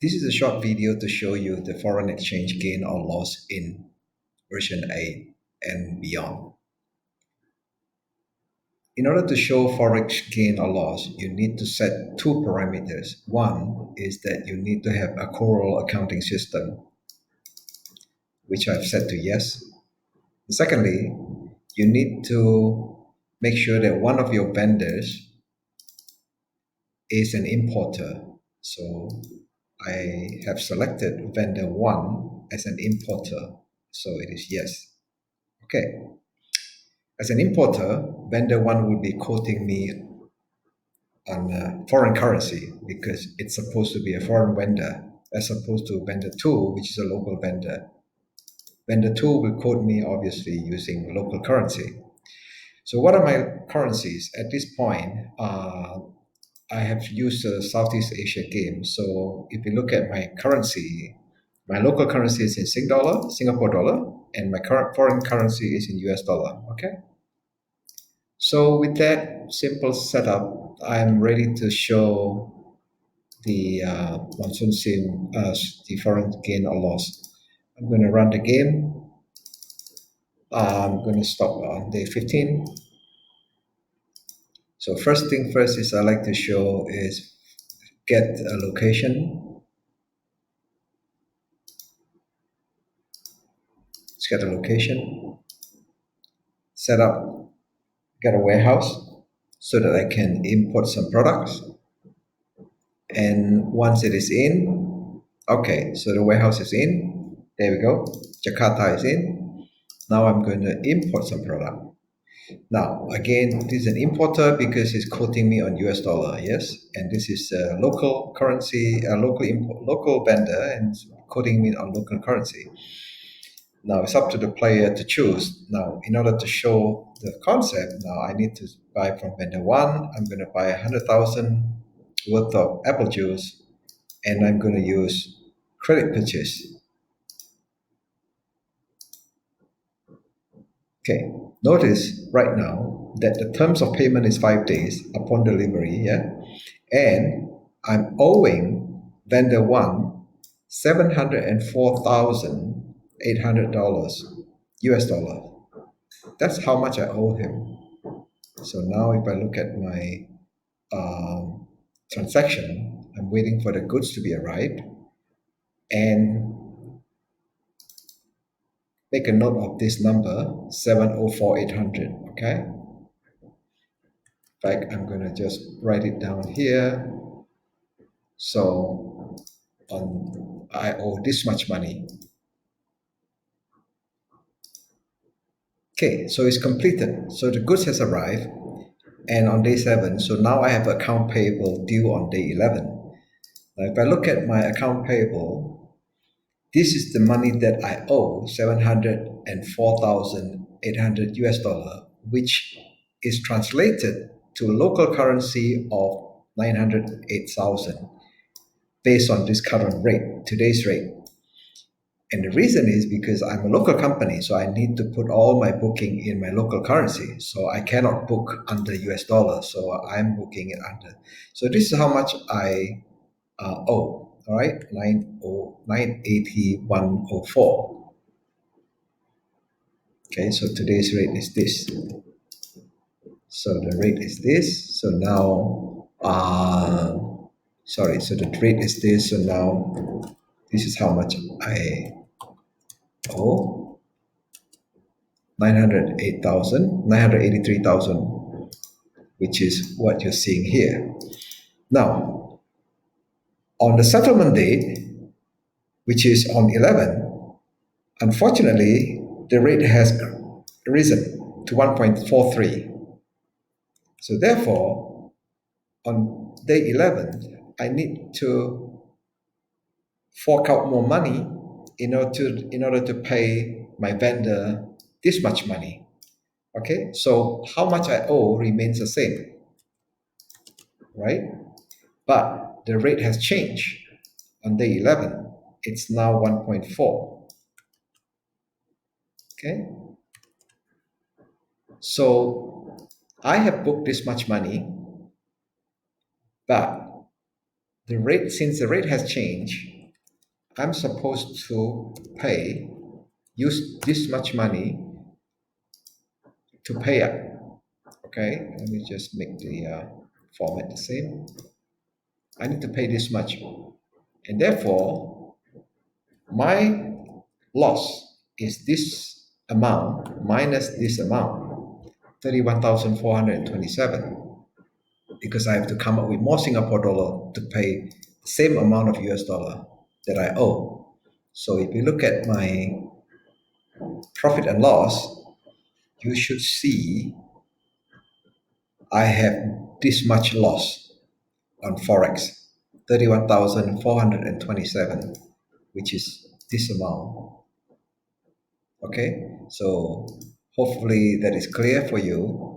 This is a short video to show you the foreign exchange gain or loss in version 8 and beyond. In order to show Forex gain or loss, you need to set two parameters. One is that you need to have a choral accounting system, which I've set to yes. Secondly, you need to make sure that one of your vendors is an importer. So I have selected vendor 1 as an importer. So it is yes. Okay. As an importer, vendor 1 will be quoting me on foreign currency because it's supposed to be a foreign vendor as opposed to vendor 2, which is a local vendor. Vendor 2 will quote me obviously using local currency. So what are my currencies? At this point, I have used a Southeast Asia game. So if you look at my currency, my local currency is in Singapore dollar, and my current foreign currency is in US dollar. Okay. So with that simple setup, I'm ready to show the MonsoonSIM, the foreign gain or loss. I'm going to run the game. I'm going to stop on day 15. So first thing first is I like to show is get a location. Let's get a location. Set up, get a warehouse so that I can import some products. And once it is in, okay, so the warehouse is in. There we go. Jakarta is in. Now I'm going to import some product. Now, again, this is an importer because it's quoting me on US dollar, yes? And this is a local currency, a local vendor, and it's quoting me on local currency. Now, it's up to the player to choose. Now, in order to show the concept, now I need to buy from vendor 1. I'm going to buy 100,000 worth of apple juice, and I'm going to use credit purchase. Okay, notice right now that the terms of payment is 5 days upon delivery, yeah? And I'm owing vendor 1 $704,800 US dollar. That's how much I owe him. So now if I look at my transaction, I'm waiting for the goods to be arrived and make a note of this number 704,800. Okay. In fact, I'm going to just write it down here. So I owe this much money. Okay, so it's completed. So the goods has arrived and on day 7. So now I have account payable due on day 11. Now if I look at my account payable, this is the money that I owe, 704,800 US dollar, which is translated to a local currency of 908,000 based on this current rate, today's rate. And the reason is because I'm a local company, so I need to put all my booking in my local currency. So I cannot book under US dollar. So I'm booking it under. So this is how much I owe. All right, 98104. Okay, so today's rate is this. So the rate is this. So now, so the rate is this. So now, this is how much I owe. 983,000, which is what you're seeing here. Now, on the settlement date, which is on 11, unfortunately, the rate has risen to 1.43. So therefore, on day 11, I need to fork out more money in order to pay my vendor this much money. Okay, so how much I owe remains the same, right? But the rate has changed on day 11. It's now 1.4. Okay, so I have booked this much money, but the rate, since the rate has changed, I'm supposed to use this much money to pay up. Okay, let me just make the format the same. I need to pay this much, and therefore my loss is this amount minus this amount, 31,427, because I have to come up with more Singapore dollar to pay the same amount of US dollar that I owe. So if you look at my profit and loss, you should see I have this much loss on Forex, 31,427, which is this amount. Okay, so hopefully that is clear for you.